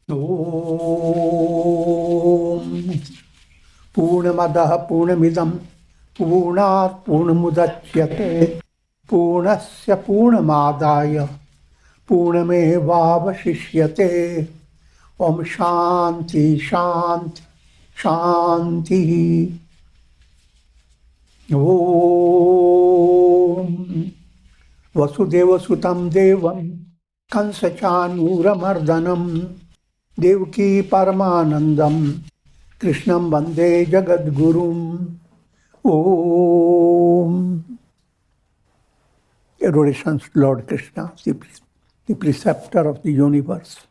Om Purnamadaha Purnamidam Purnat Purnamudachyate Purnasya Purnamadaya Purnamevavashishyate Om Shanti Shanti Shanti Om Vasudeva Sutam Devam Kansachanuramardanam Devaki Paramanandam Krishnam Vande Jagadgurum. Om. Adorations to Lord Krishna, the preceptor of the universe,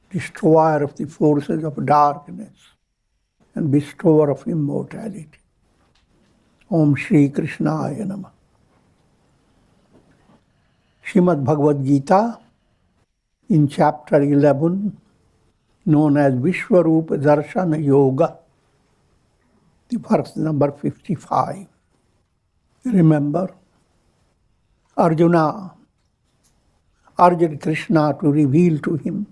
destroyer of the forces of darkness, and bestower of immortality. Om Shri Krishnaya Namah. Srimad Bhagavad Gita, in chapter 11, known as Vishwarupa Darshana Yoga, the verse number 55. Remember, Arjuna urged Krishna to reveal to him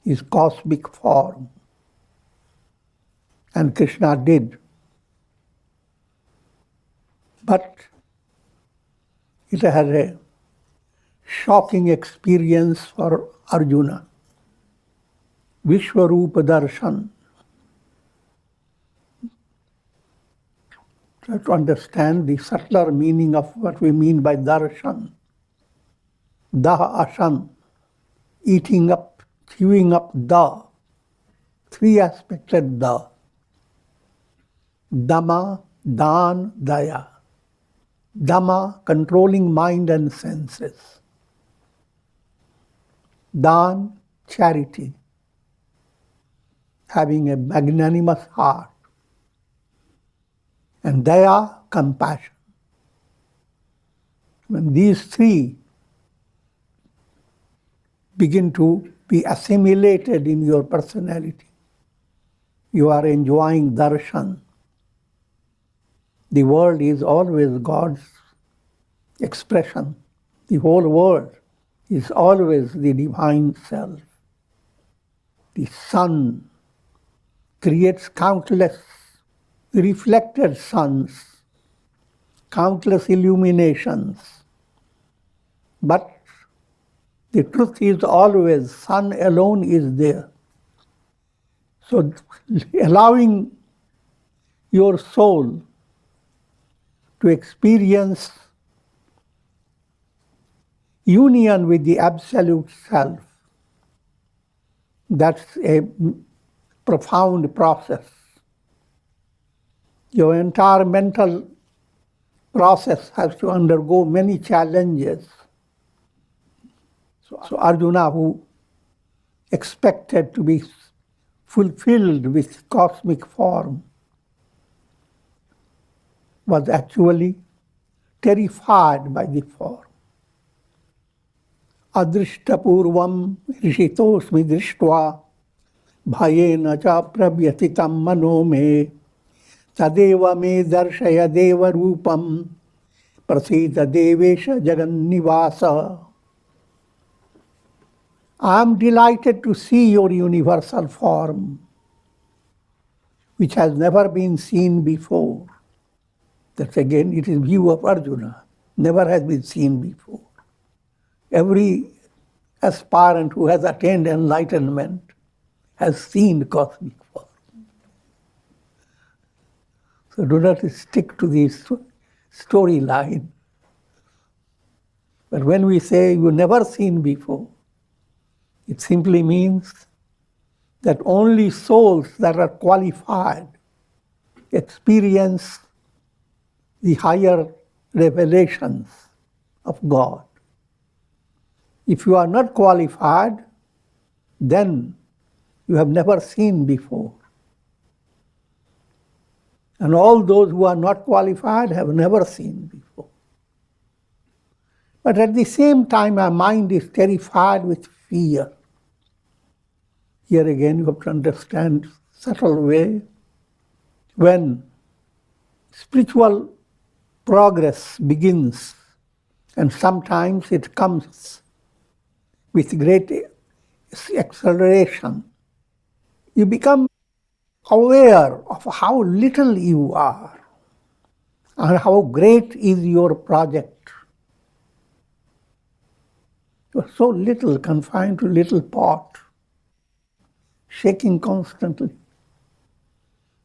his cosmic form. And Krishna did. But it had a shocking experience for Arjuna. Vishwarupa Darshan. Try to understand the subtler meaning of what we mean by darshan. Daha ashan, eating up, chewing up da. Three aspected da. Dhamma, dan, daya. Dhamma, controlling mind and senses. Dan, charity, having a magnanimous heart. And daya, compassion. When these three begin to be assimilated in your personality, you are enjoying darshan. The world is always God's expression. The whole world is always the divine self. The sun creates countless reflected suns, countless illuminations. But the truth is always sun alone is there. So allowing your soul to experience union with the absolute self, that's a profound process. Your entire mental process has to undergo many challenges. So Arjuna, who expected to be fulfilled with cosmic form, was actually terrified by the form. Adrishtapurvam rishitosmi drishtva bhayena cha pravyatitam mano me tadeva me darshaya deva rupam prasita devesha jagannivasa. I am delighted to see your universal form, which has never been seen before. That again, it is view of Arjuna, never has been seen before. Every aspirant who has attained enlightenment has seen cosmic form. So do not stick to this storyline. But when we say you've never seen before, it simply means that only souls that are qualified experience the higher revelations of God. If you are not qualified, then you have never seen before. And all those who are not qualified have never seen before. But at the same time, our mind is terrified with fear. Here again, you have to understand subtle way. When spiritual progress begins, and sometimes it comes with great acceleration. You become aware of how little you are and how great is your project. You are so little, confined to little pot, shaking constantly,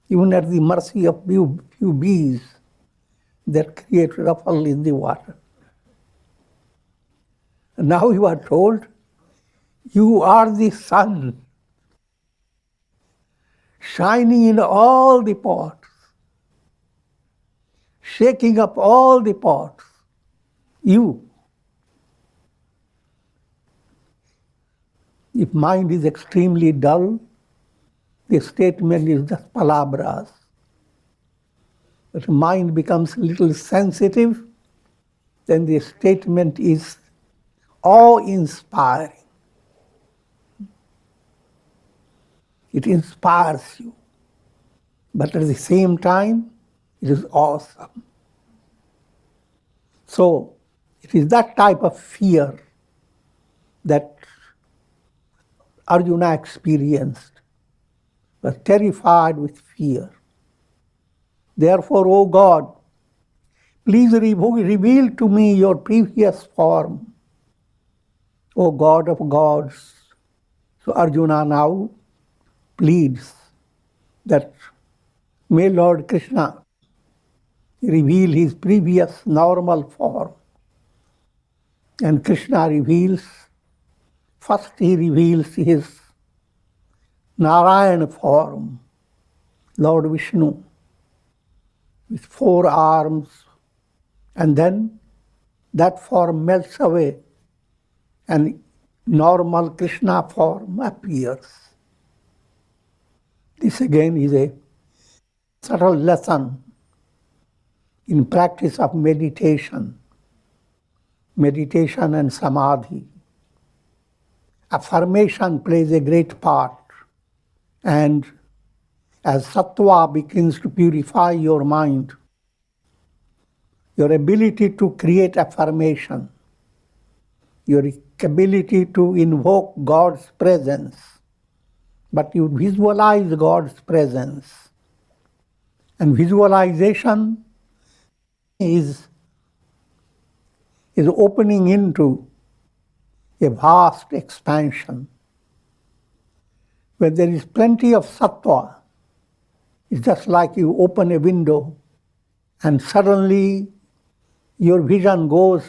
even at the mercy of few bees that create ruffle in the water. And now you are told, you are the sun, shining in all the pots, shaking up all the pots. You. If mind is extremely dull, the statement is just palabras. But mind becomes a little sensitive, then the statement is awe-inspiring. It inspires you. But at the same time, it is awesome. So, it is that type of fear that Arjuna experienced, was terrified with fear. Therefore, O God, please reveal to me your previous form, O God of gods. So Arjuna now pleads that may Lord Krishna reveal his previous normal form. And Krishna reveals, first he reveals his Narayana form, Lord Vishnu, with 4 arms, and then that form melts away and normal Krishna form appears. This again is a subtle lesson in practice of meditation and samadhi. Affirmation plays a great part, and as sattva begins to purify your mind, your ability to create affirmation, your ability to invoke God's presence, but you visualize God's presence. And visualization is opening into a vast expansion. When there is plenty of sattva, it's just like you open a window and suddenly your vision goes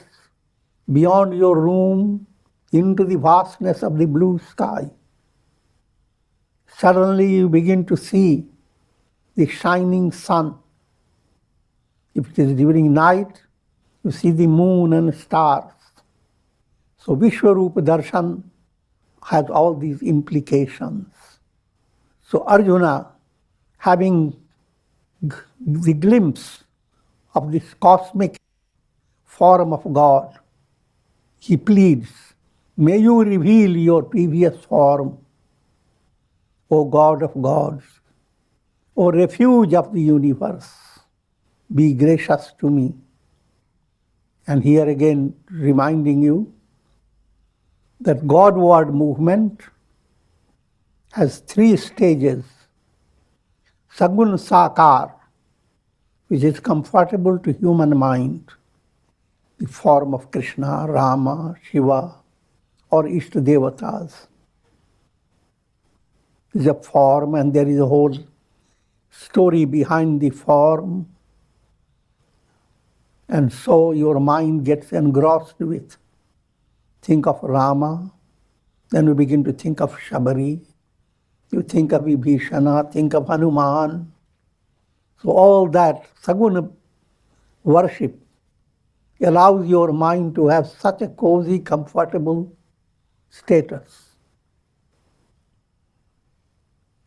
beyond your room into the vastness of the blue sky. Suddenly you begin to see the shining sun. If it is during night, you see the moon and stars. So Vishwarupa Darshan has all these implications. So Arjuna, having the glimpse of this cosmic form of God, he pleads, may you reveal your previous form, O God of gods, O refuge of the universe, be gracious to me. And here again reminding you that Godward movement has 3 stages. Sagun Sakar, which is comfortable to human mind, the form of Krishna, Rama, Shiva, or Ishta Devatas. Is a form, and there is a whole story behind the form. And so your mind gets engrossed with. Think of Rama, then you begin to think of Shabari, you think of Vibhishana, think of Hanuman. So all that Saguna worship allows your mind to have such a cozy, comfortable status.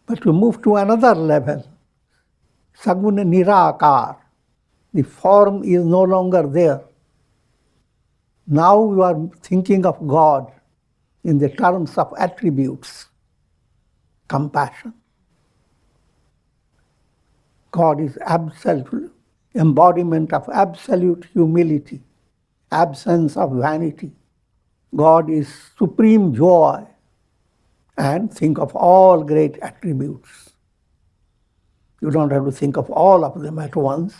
But to move to another level, Saguna Nirakar, the form is no longer there. Now you are thinking of God in the terms of attributes, compassion. God is absolute embodiment of absolute humility, absence of vanity. God is supreme joy, and think of all great attributes. You don't have to think of all of them at once,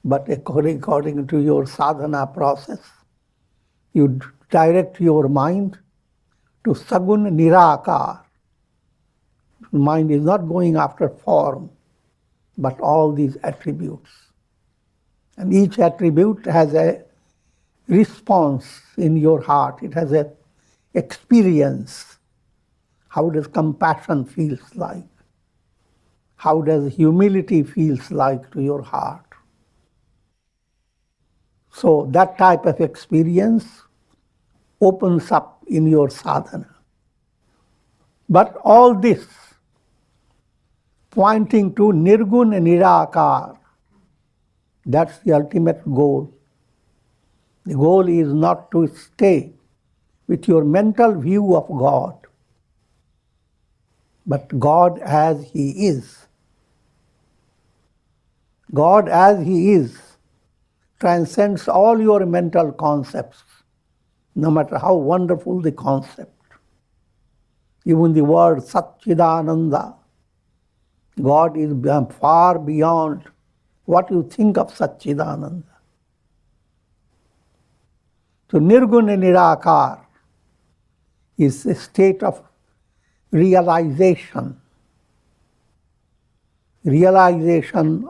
but according to your sadhana process, you direct your mind to Sagun Nirakar. Mind is not going after form, but all these attributes. And each attribute has a response in your heart. It has an experience. How does compassion feels like? How does humility feels like to your heart? So that type of experience opens up in your sadhana. But all this pointing to Nirgun Nirakar, that's the ultimate goal. The goal is not to stay with your mental view of God, but God as He is. God as He is transcends all your mental concepts, no matter how wonderful the concept. Even the word Satchidananda, God is far beyond what you think of Satchidananda. So Nirguna Nirakar is a state of realization. Realization,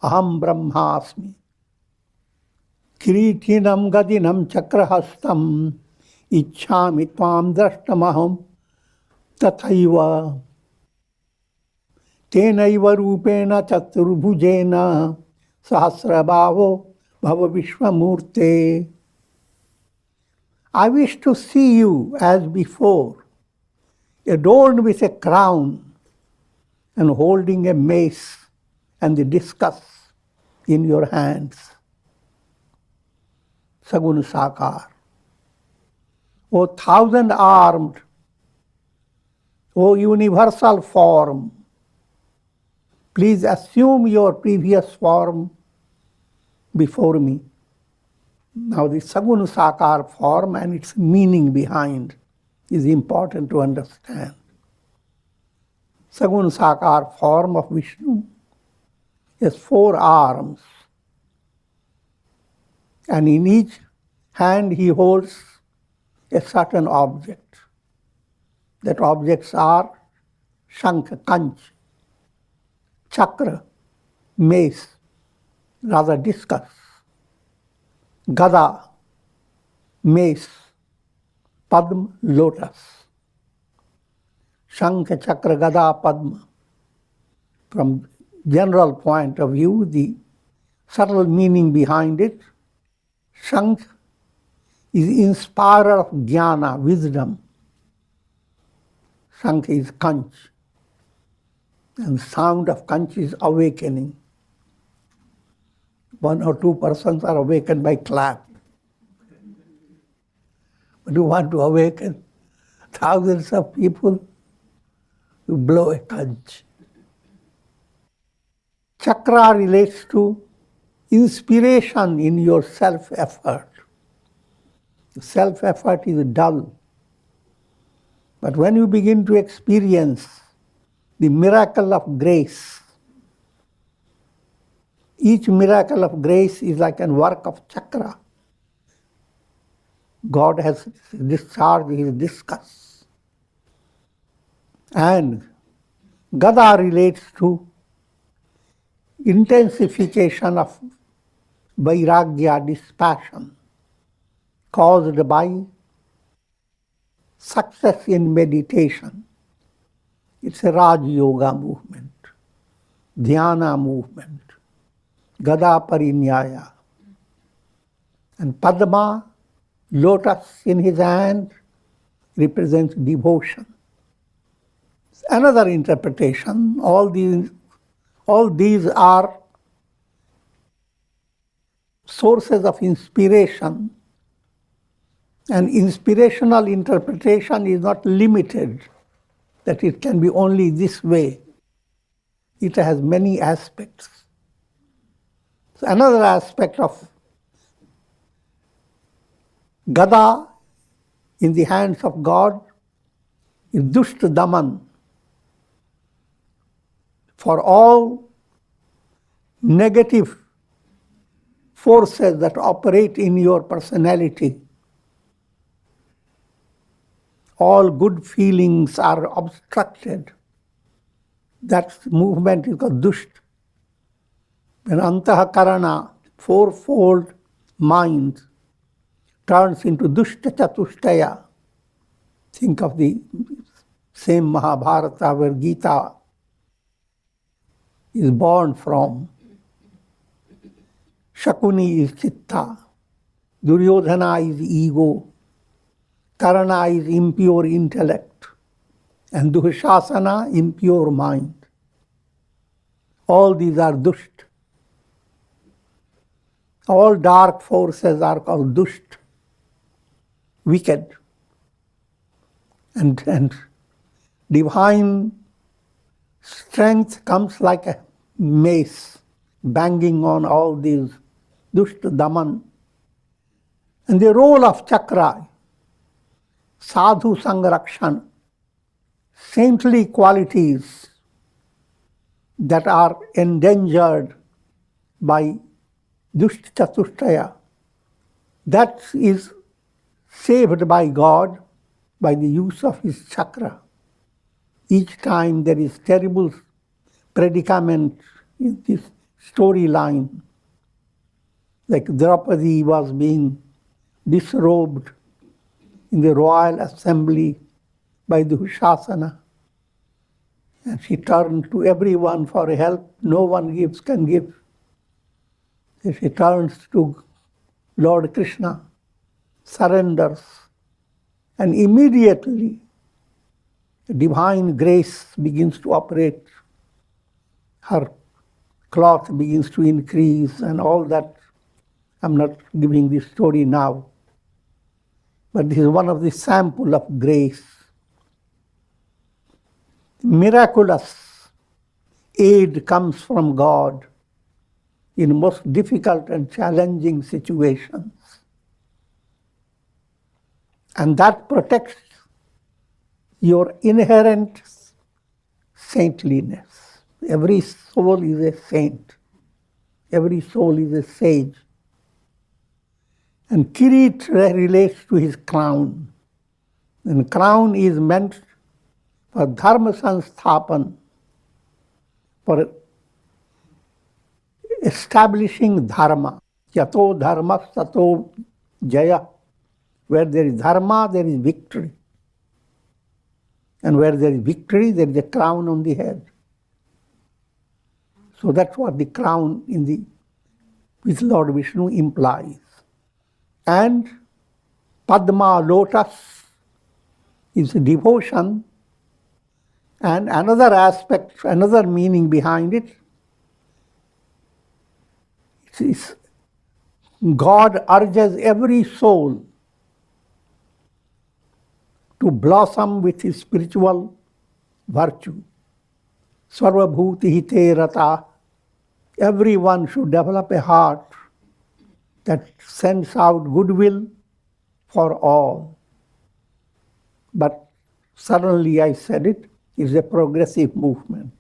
Aham Brahmasmi. Kiritinam Gadinam Chakrahastam Ichchami Tvam Drashtamaham Tathaiva Tenaiva Rupena Chaturbhujena Sahasrabhavo Bhava Vishwamurte. I wish to see you as before, adorned with a crown and holding a mace and the discus in your hands. Sagun Sakar. O thousand-armed, O universal form, please assume your previous form before me. Now the Sagun Sakar form and its meaning behind is important to understand. Sagun Sakar form of Vishnu has 4 arms, and in each hand he holds a certain object. That objects are Shankh, Kanch, Chakra, mace, rather discus, Gada, mace, Padma, lotus. Shankh, Chakra, Gada, Padma. From general point of view, the subtle meaning behind it, Shankh is inspirer of jnana, wisdom. Shankh is Kanch. And sound of Kanch is awakening. 1 or 2 persons are awakened by clap. But you want to awaken thousands of people, you blow a Kanch. Chakra relates to inspiration in your self-effort. Self-effort is dull. But when you begin to experience the miracle of grace, each miracle of grace is like a work of chakra. God has discharged his discus. And Gada relates to intensification of vairagya, dispassion, caused by success in meditation. It's a Raj Yoga movement, Dhyana movement, Gada Parinyaya. And Padma, lotus in his hand, represents devotion. Another interpretation, all these are sources of inspiration, and inspirational interpretation is not limited, that it can be only this way. It has many aspects. So another aspect of Gada in the hands of God is Dushta Daman. For all negative forces that operate in your personality, all good feelings are obstructed. That movement is called Dusht. When Antahakarana, fourfold mind, turns into Dushta Chatushtaya, think of the same Mahabharata where Gita is born from. Shakuni is Chitta, Duryodhana is ego, Karana is impure intellect, and Dushasana, impure mind. All these are Dusht. All dark forces are called Dusht, wicked. And divine strength comes like a mace, banging on all these Dushta Daman. And the role of chakra, sadhu sangrakshan, saintly qualities that are endangered by Dushta Chatushtaya, that is saved by God by the use of his chakra. Each time there is terrible predicament in this storyline, like Draupadi was being disrobed in the royal assembly by Dushasana, and she turned to everyone for help. No one can give. So she turns to Lord Krishna, surrenders, and immediately divine grace begins to operate. Her cloth begins to increase and all that. I'm not giving this story now, but this is one of the sample of grace. Miraculous aid comes from God in most difficult and challenging situations. And that protects your inherent saintliness. Every soul is a saint. Every soul is a sage. And Kirit relates to his crown. And crown is meant for dharma sansthapan, for establishing dharma. Yato dharma sato jaya. Where there is dharma, there is victory. And where there is victory, there is a crown on the head. So that's what the crown with Lord Vishnu implies. And Padma, lotus, is devotion. And another aspect, another meaning behind it is God urges every soul to blossom with his spiritual virtue. Sarva bhuti hite rata. Everyone should develop a heart that sends out goodwill for all. But suddenly I said it is a progressive movement.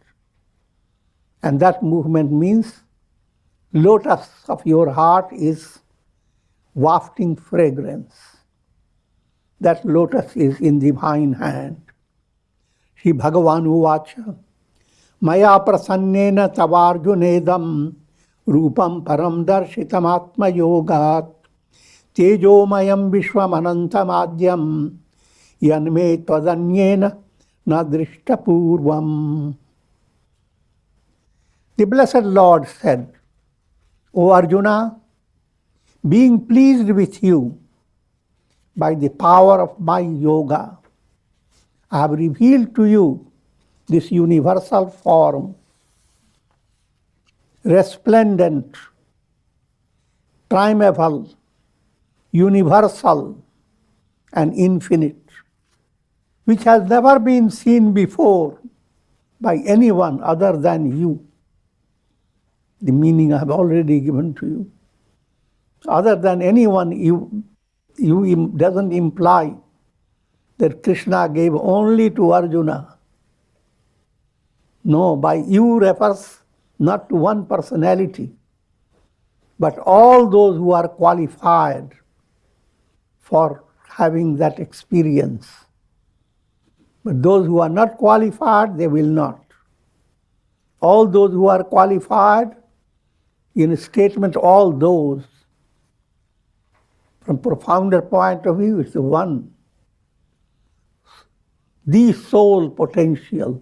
And that movement means lotus of your heart is wafting fragrance. That lotus is in divine hand. Shri Bhagavan Uvacha Maya prasannena tavarjunedam rupam param darshitam atma yogat tejomayam vishwamanantamadyam yanme tadanyena nadrishta purvam. The Blessed Lord said, O Arjuna, being pleased with you by the power of my yoga, I have revealed to you this universal form, resplendent, primeval, universal, and infinite, which has never been seen before by anyone other than you. The meaning I have already given to you. Other than anyone, you doesn't imply that Krishna gave only to Arjuna. No, by you refers not to one personality, but all those who are qualified for having that experience. But those who are not qualified, they will not. All those who are qualified, in a statement, all those, from profounder point of view, it's the one, the soul potential,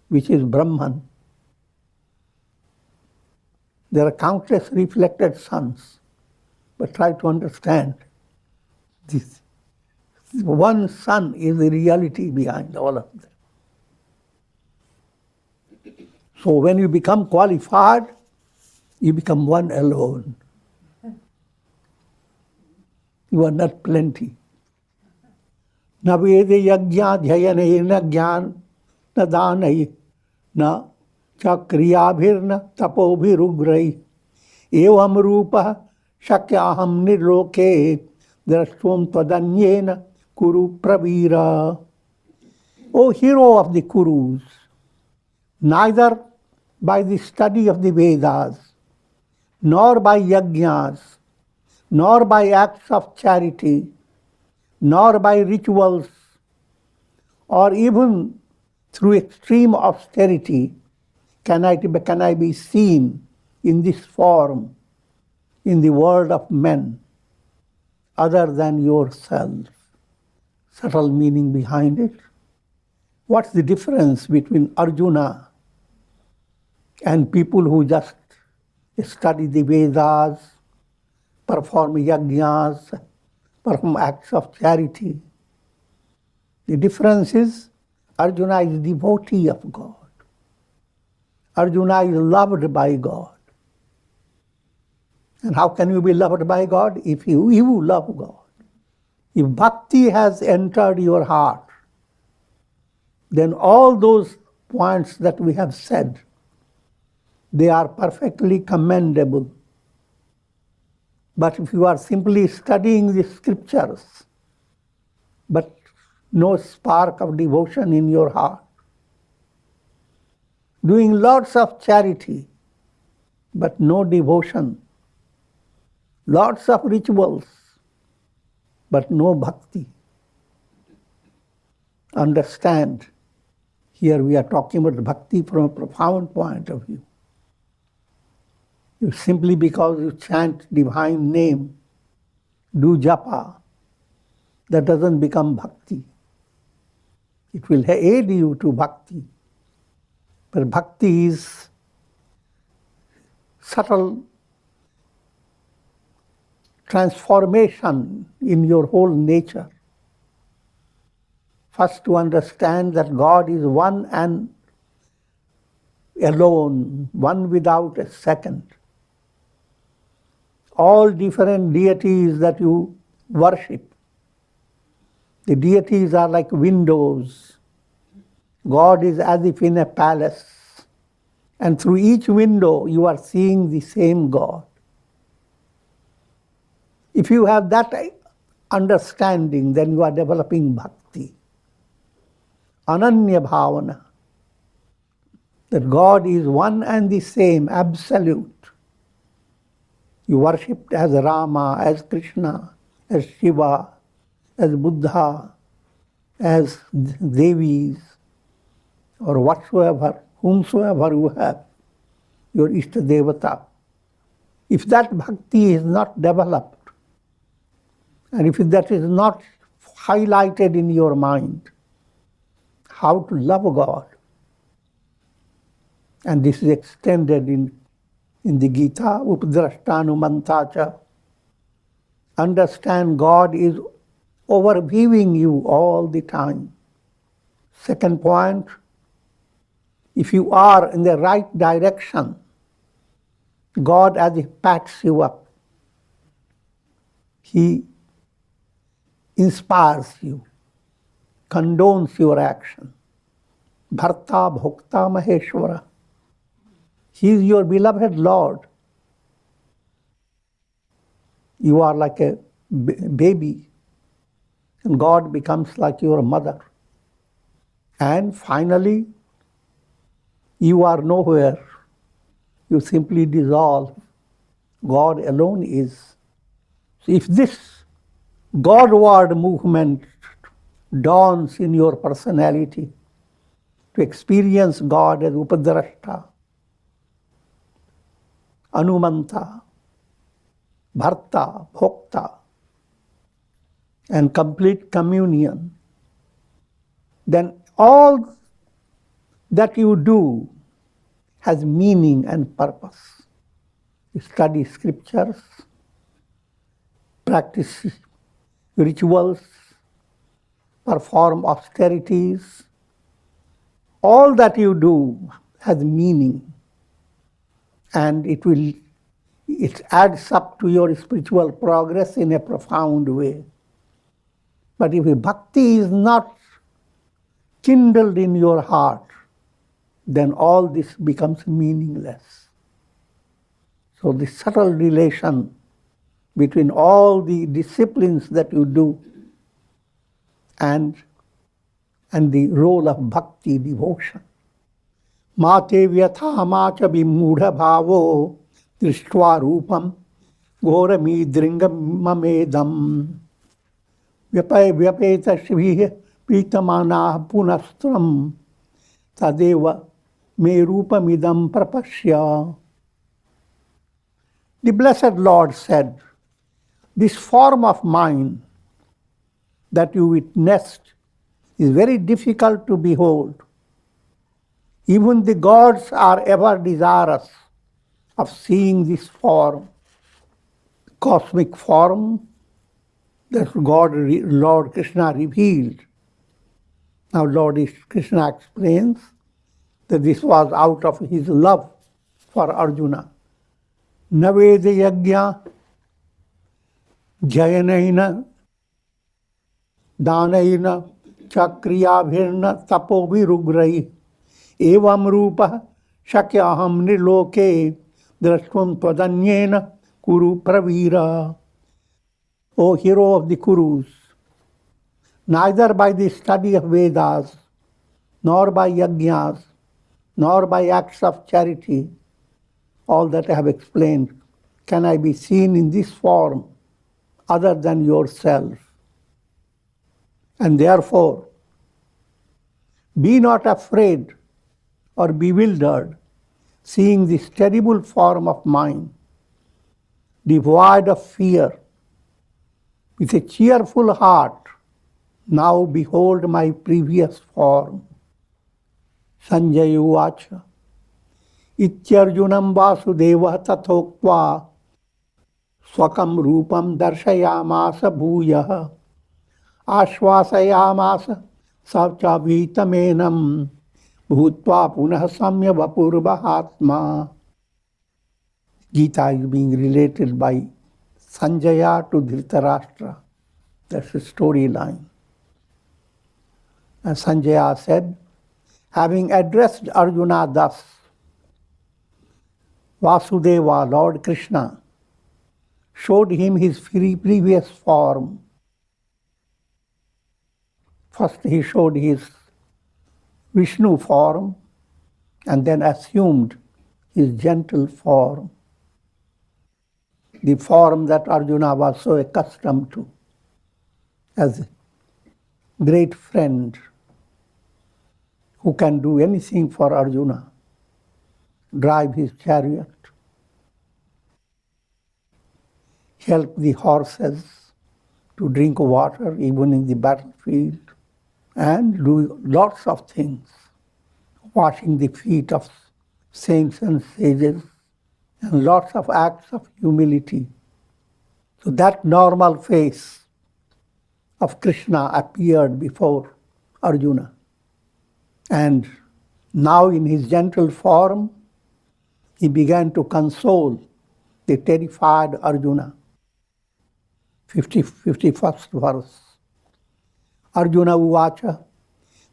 which is Brahman. There are countless reflected suns, but try to understand this. One sun is the reality behind all of them. So when you become qualified, you become one alone. You are not plenty. Na vede yajna dhyayane na jnana na danai na chakriyabhirna tapobhirugrai evam rupa shakyaham nirloke drashtum tadanyena kuru pravira. O hero of the Kurus, neither by the study of the Vedas, nor by yajnas, nor by acts of charity, nor by rituals, or even through extreme austerity, can I be seen in this form in the world of men other than yourself. Subtle meaning behind it. What's the difference between Arjuna and people who just study the Vedas, perform yajnas, perform acts of charity? The difference is Arjuna is devotee of God. Arjuna is loved by God. And how can you be loved by God? If you love God. If bhakti has entered your heart, then all those points that we have said, they are perfectly commendable. But if you are simply studying the scriptures, but no spark of devotion in your heart, doing lots of charity, but no devotion, lots of rituals, but no bhakti. Understand, here we are talking about bhakti from a profound point of view. You simply because you chant divine name, do japa, that doesn't become bhakti. It will aid you to bhakti. But bhakti is subtle transformation in your whole nature. First, to understand that God is one and alone, one without a second. All different deities that you worship, the deities are like windows. God is as if in a palace, and through each window you are seeing the same God. If you have that understanding, then you are developing bhakti. Ananya bhavana, that God is one and the same, absolute. You worship as Rama, as Krishna, as Shiva, as Buddha, as Devis, or whatsoever, whomsoever you have, your Ishta Devata. If that bhakti is not developed, and if that is not highlighted in your mind, how to love God, and this is extended in the Gita, Upadrashtanumantacha. Understand God is overviewing you all the time. Second point, if you are in the right direction, God as if pats you up. He inspires you, condones your action. Bharta Bhokta Maheshwara. He is your beloved Lord. You are like a baby, and God becomes like your mother. And finally, you are nowhere. You simply dissolve. God alone is. So if this Godward movement dawns in your personality, to experience God as Upadrashta, Anumanta, Bharta, Bhokta, and complete communion, then all that you do has meaning and purpose. You study scriptures, practice rituals, perform austerities. All that you do has meaning, and it adds up to your spiritual progress in a profound way. But if bhakti is not kindled in your heart, then all this becomes meaningless. So the subtle relation between all the disciplines that you do and the role of bhakti, devotion. Mate vyatha macha vimudha bhavo drishtva rupam ghorami dringamamedam vyapeta shvih pitamana punastram tadeva me rupamidam prapashya. The Blessed Lord said, this form of mine that you witnessed is very difficult to behold. Even the gods are ever desirous of seeing this form, cosmic form that Lord Krishna revealed. Now Lord Krishna explains that this was out of his love for Arjuna. Naveda yajna jayanaina danaina chakriyabhirna tapovirugrahi evam rupa shakyaham nirloke drashvam twadanyena kuru pravira. O hero of the Kurus, neither by the study of Vedas, nor by yajnas, nor by acts of charity, all that I have explained, can I be seen in this form other than yourself. And therefore, be not afraid or bewildered seeing this terrible form of mine, devoid of fear. With a cheerful heart, now behold my previous form. Sanjaya Uvacha Ityarjunam Vasudeva Tathokva Swakam Rupam Darshayamasa Bhuyah Ashvasayamasa Savchavitamenam Bhutva Punah Samya Vapurvahatma. Gita is being related by Sanjaya to Dhritarashtra. That's the storyline. And Sanjaya said, having addressed Arjuna thus, Vasudeva, Lord Krishna, showed him his previous form. First he showed his Vishnu form and then assumed his gentle form, the form that Arjuna was so accustomed to as a great friend who can do anything for Arjuna, drive his chariot, help the horses to drink water even in the battlefield, and do lots of things, washing the feet of saints and sages, and lots of acts of humility. So that normal face of Krishna appeared before Arjuna. And now in his gentle form, he began to console the terrified Arjuna. 51st verse. Arjuna Uvacha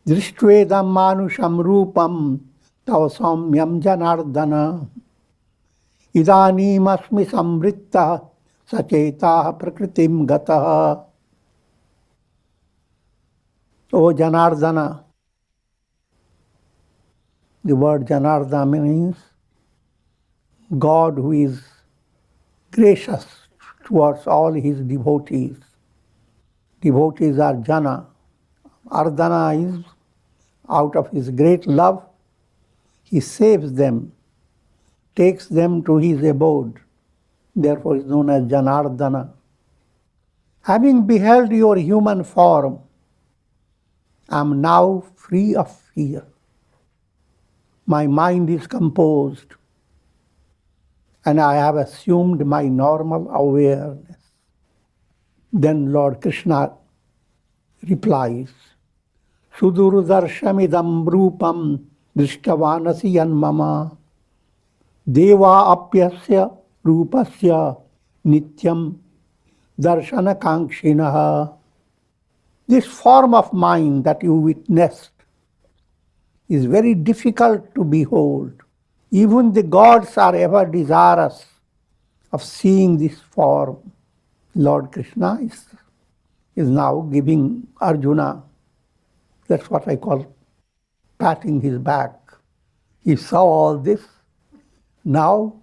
Drishtvedam Manusham Rupam Tava Saumyam Janardana Idanim Asmi Samritta Sacheta Prakritim Gataha. O Janardana, the word Janardana means God who is gracious towards all his devotees. Devotees are Jana. Ardana is out of his great love, he saves them, takes them to his abode. Therefore is known as Janardana. Having beheld your human form, I am now free of fear. My mind is composed, and I have assumed my normal awareness. Then Lord Krishna replies, Sudurdarshamidam rupam drishtavanasi yanmama deva apyasya rupasya nityam darshana kankshinaha. This form of mind that you witnessed is very difficult to behold. Even the gods are ever desirous of seeing this form. Lord Krishna is now giving Arjuna, that's what I call patting his back. He saw all this. Now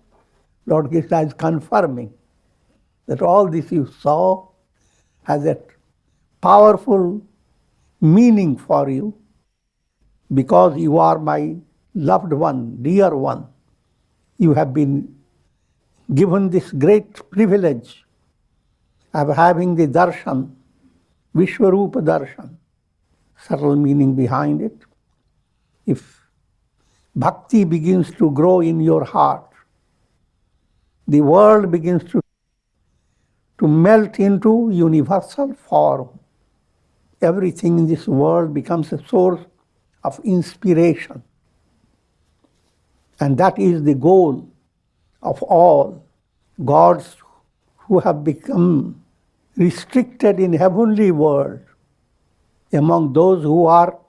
Lord Krishna is confirming that all this you saw has a powerful meaning for you because you are my loved one, dear one. You have been given this great privilege of having the darshan, Vishwarupa darshan, subtle meaning behind it. If bhakti begins to grow in your heart, the world begins to melt into universal form. Everything in this world becomes a source of inspiration. And that is the goal of all gods who have become restricted in heavenly world. Among those who are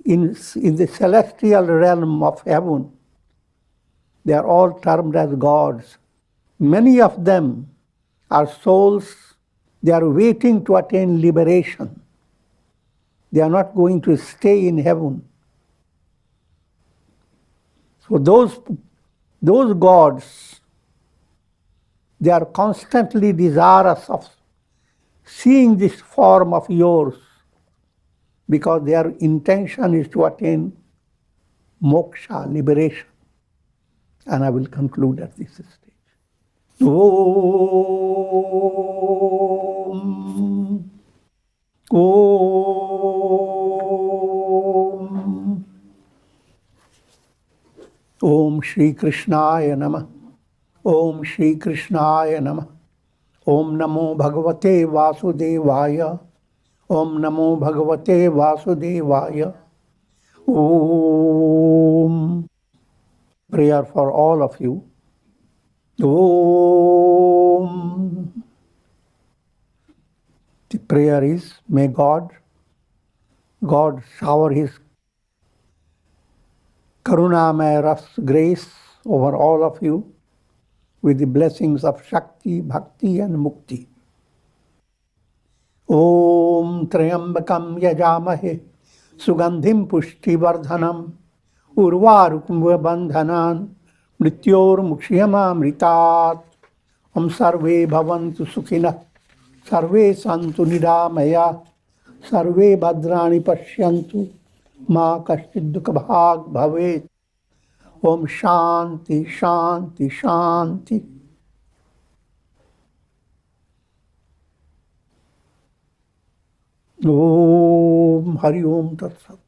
in the celestial realm of heaven, they are all termed as gods. Many of them are souls, they are waiting to attain liberation. They are not going to stay in heaven. So those gods, they are constantly desirous of seeing this form of yours because their intention is to attain moksha, liberation. And I will conclude at this stage. Om. Om. Om Shri Krishnaya Namah. Om Shri Krishnaya Namah. Om Namo Bhagavate Vasudevaya. Om Namo Bhagavate Vasudevaya. Om. Prayer for all of you. Om. The prayer is, may God shower his Karunamaya Ras grace over all of you with the blessings of Shakti, Bhakti and Mukti. Om Trayambakam Yajamahe Sugandhim Pushti Vardhanam Urvarukum Bandhanan Mrityor Mukshiyama Mritat. Om Sarve Bhavantu Sukhina Sarve Santu Niramaya Sarve Bhadrani Pashyantu Ma Kashchid Dukha Bhag Bhavet. Om Shanti Shanti Shanti. Om Hari Om Tat Sat.